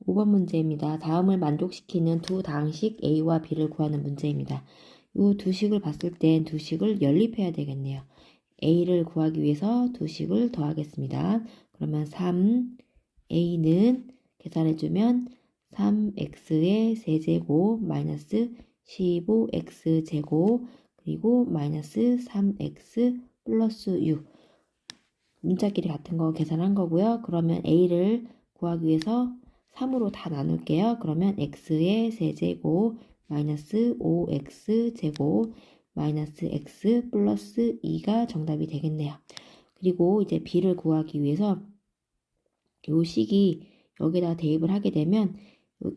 5번 문제입니다. 다음을 만족시키는 두 다항식 A와 B를 구하는 문제입니다. 이 두 식을 봤을 땐 두 식을 연립해야 되겠네요. A를 구하기 위해서 두 식을 더하겠습니다. 그러면 3A는 계산해주면 3X의 세제곱 마이너스 15X제곱 그리고 마이너스 3X 플러스 6 문자끼리 같은 거 계산한 거고요. 그러면 A를 구하기 위해서 3으로 다 나눌게요. 그러면 x의 세제곱 마이너스 5x제곱 마이너스 x 플러스 2가 정답이 되겠네요. 그리고 이제 b를 구하기 위해서 요 식이 여기다 대입을 하게 되면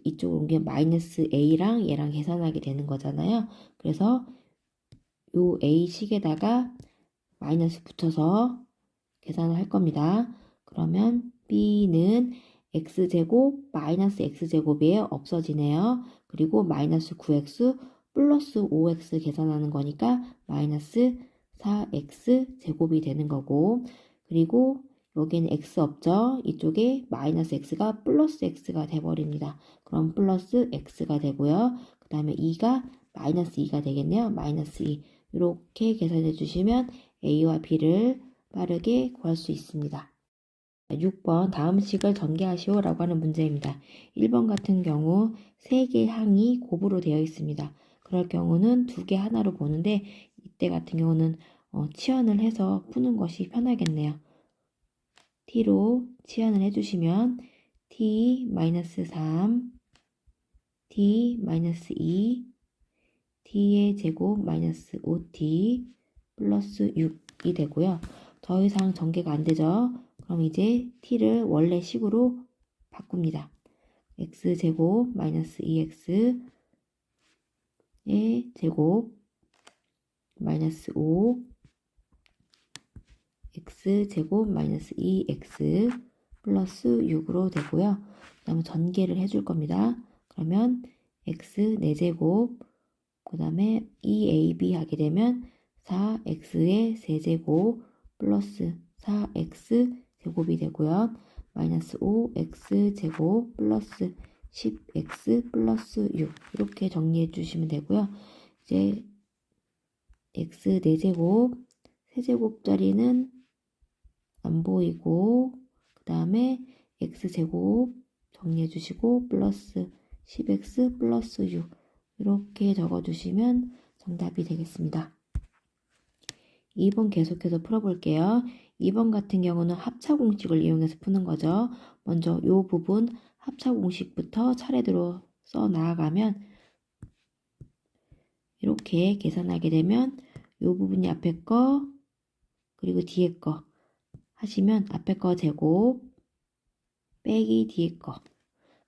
이쪽으로 옮기면 마이너스 a랑 얘랑 계산하게 되는 거잖아요. 그래서 요 a 식에다가 마이너스 붙여서 계산을 할 겁니다. 그러면 b는 x제곱 마이너스 x제곱이에요. 없어지네요. 그리고 마이너스 9x 플러스 5x 계산하는 거니까 마이너스 4x제곱이 되는 거고 그리고 여기는 x 없죠. 이쪽에 마이너스 x가 플러스 x가 돼버립니다. 그럼 플러스 x가 되고요. 그 다음에 2가 마이너스 2가 되겠네요. 마이너스 2 이렇게 계산해 주시면 a와 b를 빠르게 구할 수 있습니다. 6번 다음 식을 전개하시오 라고 하는 문제입니다. 1번 같은 경우 3개의 항이 곱으로 되어 있습니다. 그럴 경우는 2개 하나로 보는데 이때 같은 경우는 치환을 해서 푸는 것이 편하겠네요. t로 치환을 해주시면 t-3 t-2 t의 제곱 마이너스 5t 플러스 6이 되고요. 더 이상 전개가 안 되죠. 그럼 이제 t를 원래 식으로 바꿉니다. x제곱 마이너스 2x의 제곱 마이너스 5 x제곱 마이너스 2x 플러스 6으로 되고요. 그 다음에 전개를 해줄 겁니다. 그러면 x 4제곱 그 다음에 2ab 하게 되면 4x의 세제곱 플러스 4x 제곱이 되고요. 마이너스 5x제곱 플러스 10x 플러스 6 이렇게 정리해 주시면 되고요. 이제 x 4제곱 세제곱짜리는 안 보이고 그 다음에 x제곱 정리해 주시고 플러스 10x 플러스 6 이렇게 적어주시면 정답이 되겠습니다. 2번 계속해서 풀어볼게요. 2번 같은 경우는 합차공식을 이용해서 푸는 거죠. 먼저 이 부분 합차공식부터 차례대로 써 나아가면 이렇게 계산하게 되면 이 부분이 앞에 거 그리고 뒤에 거 하시면 앞에 거 제곱 빼기 뒤에 거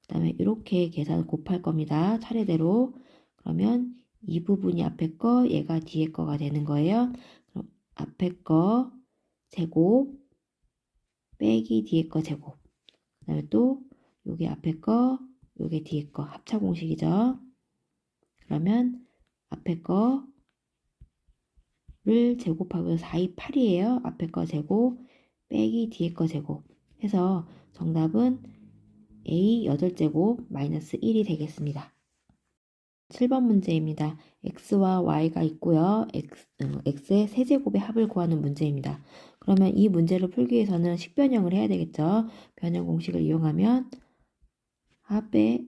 그 다음에 이렇게 계산 곱할 겁니다. 차례대로 그러면 이 부분이 앞에 거 얘가 뒤에 거가 되는 거예요. 그럼 앞에 거 제곱 빼기 뒤에 거 제곱 그 다음에 또 요게 앞에 거 요게 뒤에 거 합차 공식이죠. 그러면 앞에 거를 제곱하고요. 4, 2, 8이에요. 앞에 거 제곱 빼기 뒤에 거 제곱 해서 정답은 A 8제곱 마이너스 1이 되겠습니다. 7번 문제입니다. x와 y가 있고요. x의 세제곱의 합을 구하는 문제입니다. 그러면 이 문제를 풀기 위해서는 식변형을 해야 되겠죠. 변형 공식을 이용하면 합의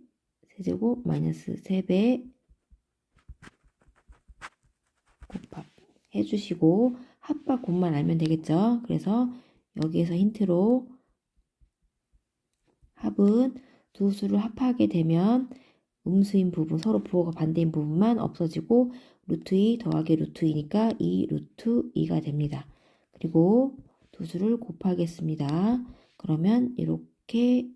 세제곱 마이너스 3배 곱합 해주시고 합과 곱만 알면 되겠죠. 그래서 여기에서 힌트로 합은 두 수를 합하게 되면 음수인 부분, 서로 부호가 반대인 부분만 없어지고 루트 2 더하기 루트 2니까 2 루트 2가 됩니다. 그리고 두 수를 곱하겠습니다. 그러면 이렇게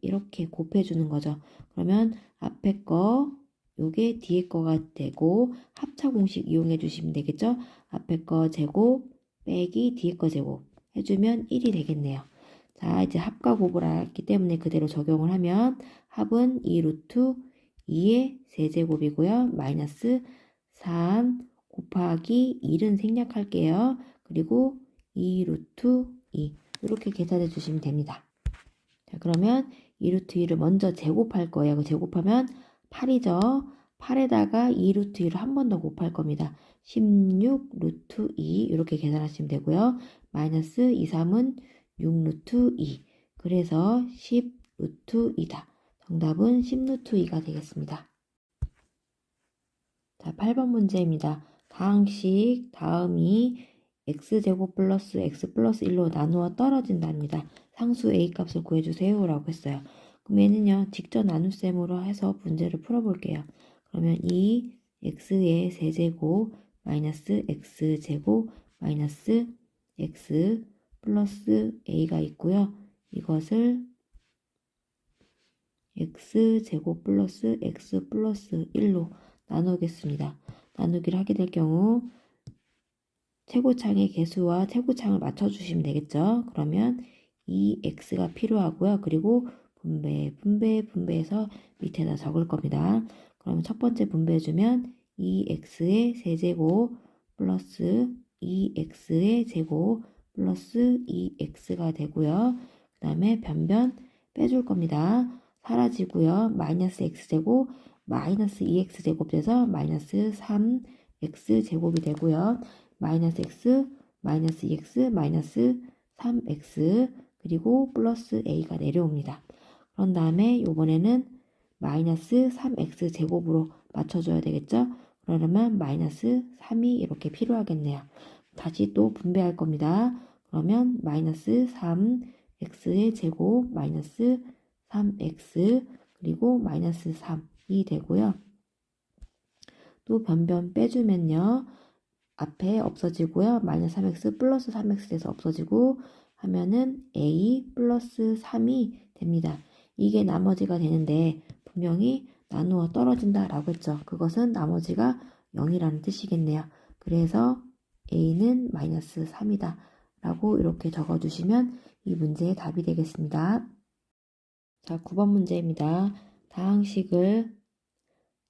곱해주는 거죠. 그러면 앞에 거, 요게 뒤에 거가 되고 합차 공식 이용해 주시면 되겠죠. 앞에 거 제곱 빼기 뒤에 거 제곱 해주면 1이 되겠네요. 자, 이제 합과 곱을 알았기 때문에 그대로 적용을 하면 합은 2 루트 2의 세제곱이고요. 마이너스 3 곱하기 1은 생략할게요. 그리고 2 루트 2 이렇게 계산해 주시면 됩니다. 자, 그러면 2루트 2를 먼저 제곱할 거예요. 그 제곱하면 8이죠. 8에다가 2루트 2를 한 번 더 곱할 겁니다. 16 루트 2 이렇게 계산하시면 되고요. 마이너스 2, 3은 6 루트 2. 그래서 10 루트 2다. 정답은 10 루트 2가 되겠습니다. 자, 8번 문제입니다. 다항식 다음이 x제곱 플러스 x 플러스 1로 나누어 떨어진답니다. 상수 a 값을 구해주세요 라고 했어요. 그럼 얘는요, 직접 나눗셈으로 해서 문제를 풀어볼게요. 그러면 이 x의 세제곱 마이너스 x제곱 마이너스 x 플러스 a가 있고요. 이것을 x제곱 플러스 x 플러스 1로 나누겠습니다. 나누기를 하게 될 경우 최고창의 개수와 최고창을 맞춰주시면 되겠죠. 그러면 이 x가 필요하고요. 그리고 분배해서 밑에다 적을 겁니다. 그러면 첫 번째 분배해주면 2x의 세제곱 플러스 2x의 제곱 플러스 2x가 되고요. 그 다음에 변변 빼줄 겁니다. 사라지고요. 마이너스 x제곱 마이너스 2x제곱 돼서 마이너스 3x제곱이 되고요. 마이너스 x, 마이너스 2x, 마이너스 3x 그리고 플러스 a가 내려옵니다. 그런 다음에 이번에는 마이너스 3x 제곱으로 맞춰줘야 되겠죠? 그러려면 마이너스 3이 이렇게 필요하겠네요. 다시 또 분배할 겁니다. 그러면 마이너스 3x의 제곱 마이너스 3x 그리고 마이너스 3이 되고요. 또 변변 빼주면요. 앞에 없어지고요. 마이너스 3x 플러스 3x 돼서 없어지고 하면은 a 플러스 3이 됩니다. 이게 나머지가 되는데 분명히 나누어 떨어진다 라고 했죠. 그것은 나머지가 0이라는 뜻이겠네요. 그래서 a는 마이너스 3이다 라고 이렇게 적어주시면 이 문제의 답이 되겠습니다. 자, 9번 문제입니다. 다항식을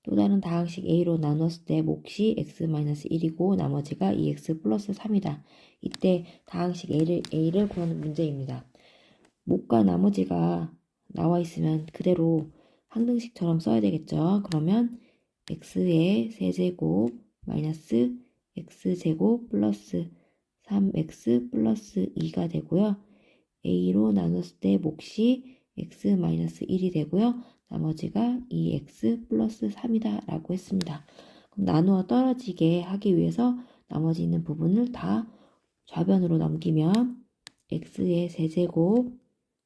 또 다른 다항식 a로 나눴을 때 몫이 x-1이고 나머지가 2x 플러스 3이다. 이때 다항식 a를 구하는 문제입니다. 몫과 나머지가 나와 있으면 그대로 항등식처럼 써야 되겠죠. 그러면 x의 세제곱 마이너스 x제곱 플러스 3x 플러스 2가 되고요. a로 나눴을 때 몫이 x-1이 되고요. 나머지가 2x 플러스 3이다 라고 했습니다. 그럼 나누어 떨어지게 하기 위해서 나머지 있는 부분을 다 좌변으로 넘기면 x의 세제곱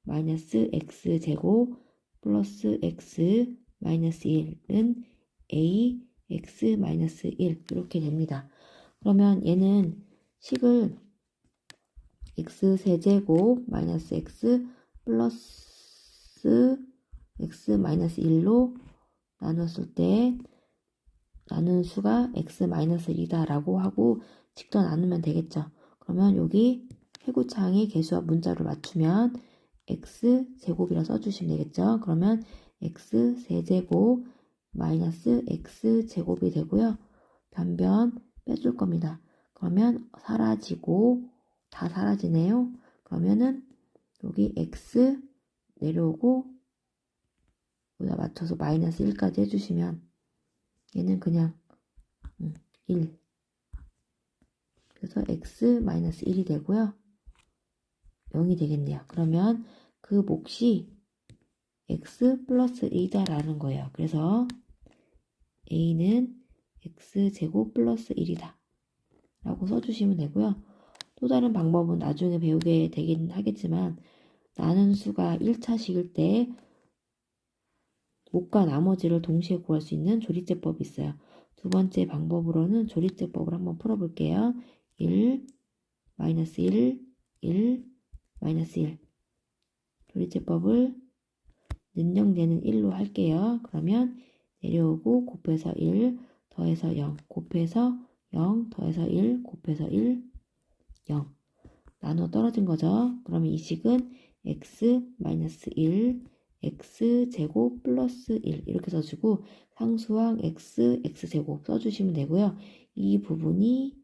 마이너스 x제곱 플러스 x 마이너스 1은 a x 마이너스 1 이렇게 됩니다. 그러면 얘는 식을 x 세제곱 마이너스 x 플러스 x 마이너스 1로 나눴을 때 나눈 수가 x 마이너스 1이다 라고 하고 직접 나누면 되겠죠. 그러면 여기 해구창의 개수와 문자를 맞추면 x 제곱이라 써주시면 되겠죠. 그러면 x 세제곱 마이너스 x 제곱이 되고요. 변변 빼줄 겁니다. 그러면 사라지고 다 사라지네요. 그러면은 여기 x 내려오고 여기다 맞춰서 마이너스 1까지 해주시면 얘는 그냥 1 그래서 x 마이너스 1이 되고요. 0이 되겠네요. 그러면 그 몫이 x 플러스 1이다 라는 거예요. 그래서 a는 x제곱 플러스 1이다 라고 써주시면 되고요. 또 다른 방법은 나중에 배우게 되긴 하겠지만 나눈 수가 1차식일 때 몫과 나머지를 동시에 구할 수 있는 조리제법이 있어요. 두 번째 방법으로는 조리제법을 한번 풀어볼게요. 1, 마이너스 1, 1, 마이너스 1 조리제법을 는영되는 1로 할게요. 그러면 내려오고 곱해서 1 더해서 0 곱해서 0 더해서 1 곱해서 1 0 나눠 떨어진 거죠. 그러면 이 식은 x 마이너스 1 x제곱 플러스 1 이렇게 써주고 상수항 x x제곱 써주시면 되고요. 이 부분이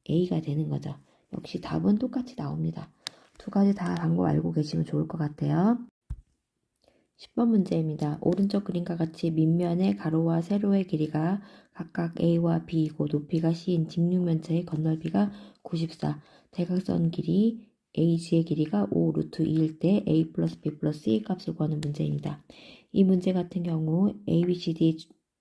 a가 되는 거죠. 역시 답은 똑같이 나옵니다. 두 가지 다 방법 알고 계시면 좋을 것 같아요. 10번 문제입니다. 오른쪽 그림과 같이 밑면의 가로와 세로의 길이가 각각 A와 B이고 높이가 C인 직육면체의 건널비가 94, 대각선 길이 AG의 길이가 5 루트 2일 때 A 플러스 B 플러스 C 값을 구하는 문제입니다. 이 문제 같은 경우 A, B, C, D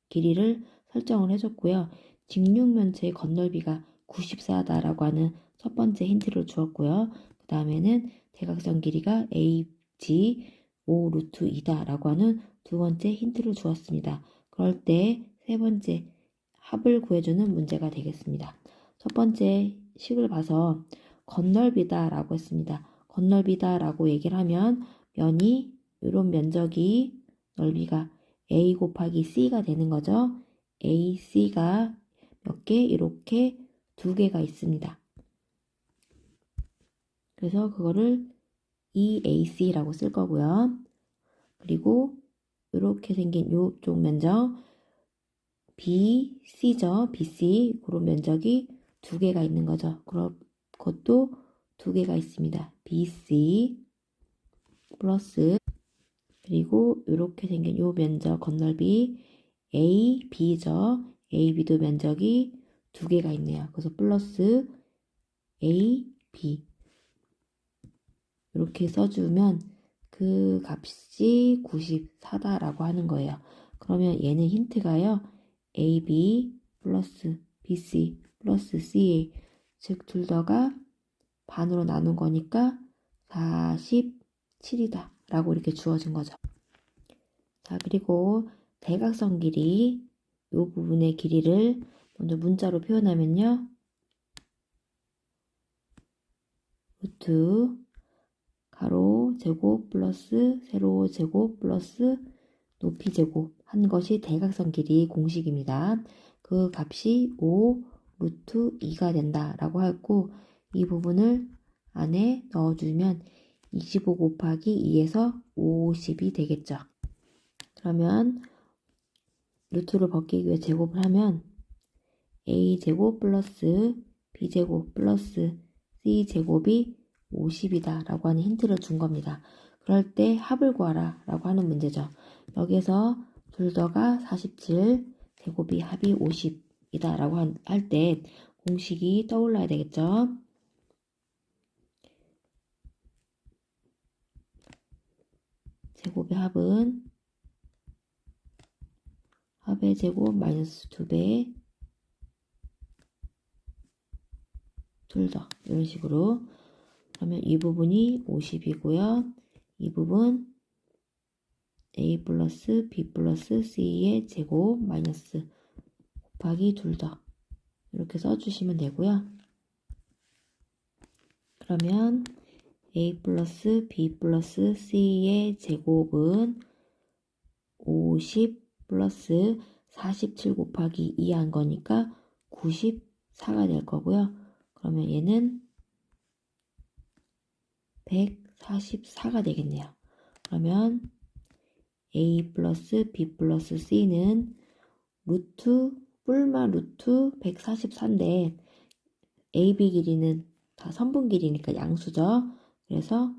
길이를 설정을 해줬고요. 직육면체의 건널비가 94다라고 하는 첫 번째 힌트를 주었고요. 그 다음에는 대각선 길이가 AG 5 루트 2다 라고 하는 두 번째 힌트를 주었습니다. 그럴 때 세 번째 합을 구해주는 문제가 되겠습니다. 첫 번째 식을 봐서 건널비다 라고 했습니다. 건널비다 라고 얘기를 하면 면이 이런 면적이 넓이가 A 곱하기 C가 되는 거죠. AC가 몇 개? 이렇게 두 개가 있습니다. 그래서 그거를 EAC라고 쓸 거고요. 그리고 이렇게 생긴 이쪽 면적 BC죠. BC 그런 면적이 두 개가 있는 거죠. 그럼 그것도 두 개가 있습니다. BC 플러스 그리고 이렇게 생긴 이 면적 건널비 AB죠. AB도 면적이 두 개가 있네요. 그래서 플러스 AB 이렇게 써주면 그 값이 94다라고 하는 거예요. 그러면 얘는 힌트가요. AB 플러스 BC 플러스 CA 즉 둘 다가 반으로 나눈 거니까 47이다 라고 이렇게 주어진 거죠. 자, 그리고 대각선 길이 이 부분의 길이를 먼저 문자로 표현하면요. 루트 가로 제곱 플러스 세로 제곱 플러스 높이 제곱 한 것이 대각선 길이 공식입니다. 그 값이 5 루트 2가 된다라고 했고 이 부분을 안에 넣어주면 25 곱하기 2에서 50이 되겠죠. 그러면 루트를 벗기기 위해 제곱을 하면 A제곱 플러스 B제곱 플러스 C제곱이 50이다 라고 하는 힌트를 준 겁니다. 그럴 때 합을 구하라 라고 하는 문제죠. 여기서 둘 더가 47, 제곱이 합이 50이다 라고 할 때 공식이 떠올라야 되겠죠. 제곱의 합은 합의 제곱 마이너스 2배 둘 더 이런 식으로 그러면 이 부분이 50이고요. 이 부분 A 플러스 B 플러스 C의 제곱 마이너스 곱하기 둘 더 이렇게 써주시면 되고요. 그러면 A 플러스 B 플러스 C의 제곱은 50 플러스 47 곱하기 2 한 거니까 94가 될 거고요. 그러면 얘는 144가 되겠네요. 그러면 A 플러스 B 플러스 C는 루트 뿔마 루트 144인데 AB 길이는 다 선분 길이니까 양수죠. 그래서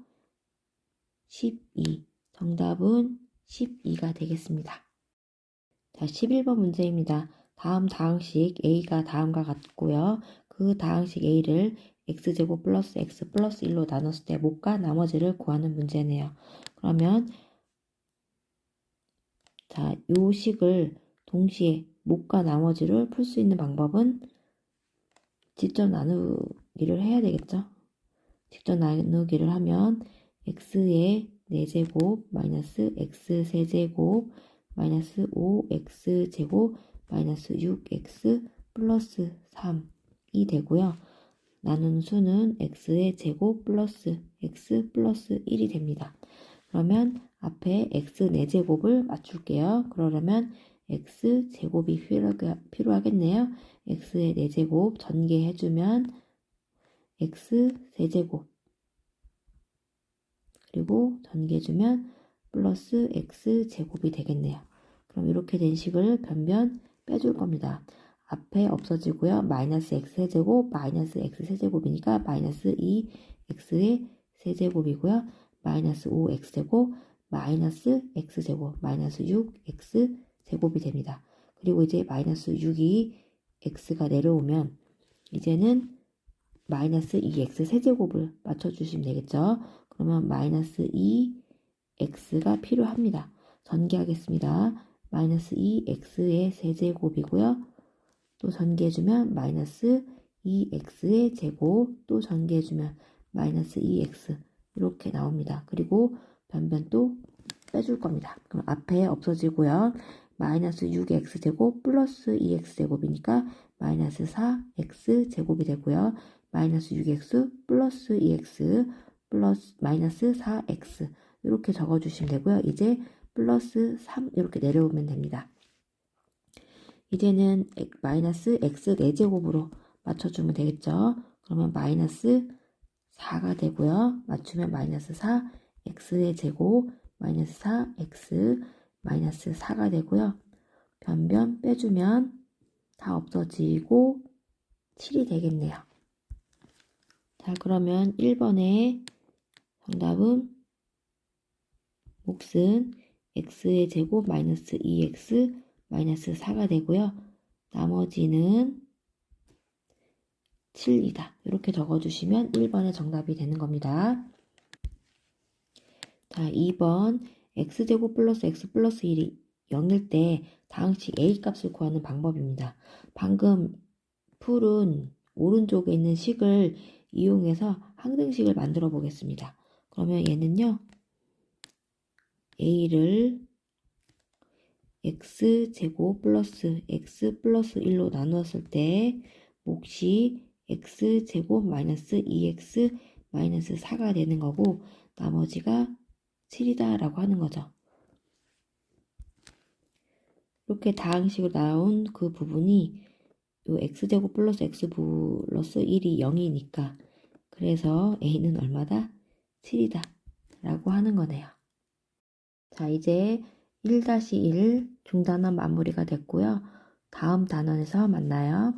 12 정답은 12가 되겠습니다. 자, 11번 문제입니다. 다음 다항식 A가 다음과 같고요. 그 다항식 A를 x제곱 플러스 x 플러스 1로 나눴을 때 못과 나머지를 구하는 문제네요. 그러면 자, 요 식을 동시에 못과 나머지를 풀 수 있는 방법은 직접 나누기를 해야 되겠죠. 직접 나누기를 하면 x의 4제곱 마이너스 x 세제곱 마이너스 5x제곱 마이너스 6x 플러스 3이 되고요. 나눈 수는 x의 제곱 플러스 x 플러스 1이 됩니다. 그러면 앞에 x 4제곱을 맞출게요. 그러려면 x제곱이 필요하겠네요. x의 4제곱 전개해주면 x 세제곱 그리고 전개해주면 플러스 x제곱이 되겠네요. 그럼 이렇게 된 식을 변변 빼줄 겁니다. 앞에 없어지고요. 마이너스 x 세제곱 마이너스 x 세제곱이니까 마이너스 2x의 세제곱이고요. 마이너스 5x제곱 마이너스 x제곱 마이너스 6x제곱이 됩니다. 그리고 이제 마이너스 6이 x가 내려오면 이제는 마이너스 2x 세제곱을 맞춰주시면 되겠죠. 그러면 마이너스 2x가 필요합니다. 전개하겠습니다. 마이너스 2x의 세제곱이고요. 또 전개해주면 마이너스 2x의 제곱, 또 전개해주면 마이너스 2x 이렇게 나옵니다. 그리고 변변 또 빼줄 겁니다. 그럼 앞에 없어지고요. 마이너스 6x 제곱 플러스 2x 제곱이니까 마이너스 4x 제곱이 되고요. 마이너스 6x 플러스 2x 플러스 마이너스 4x 이렇게 적어주시면 되고요. 이제 플러스 3 이렇게 내려오면 됩니다. 이제는 마이너스 x 4제곱으로 맞춰주면 되겠죠. 그러면 마이너스 4가 되고요. 맞추면 마이너스 4 x의 제곱 마이너스 4x 마이너스 4가 되고요. 변변 빼주면 다 없어지고 7이 되겠네요. 자, 그러면 1번의 정답은 몫은 x의 제곱 마이너스 2x 마이너스 4가 되고요. 나머지는 7이다. 이렇게 적어주시면 1번의 정답이 되는 겁니다. 자, 2번 x제곱 플러스 x 플러스 1이 0일 때 다항식 a 값을 구하는 방법입니다. 방금 풀은 오른쪽에 있는 식을 이용해서 항등식을 만들어 보겠습니다. 그러면 얘는요. a를 x제곱 플러스 x 플러스 1로 나누었을 때 몫이 x제곱 마이너스 2x 마이너스 4가 되는 거고 나머지가 7이다 라고 하는 거죠. 이렇게 다항식으로 나온 그 부분이 요 x제곱 플러스 x 플러스 1이 0이니까 그래서 a는 얼마다? 7이다 라고 하는 거네요. 자, 이제 1-1 중단원 마무리가 됐고요. 다음 단원에서 만나요.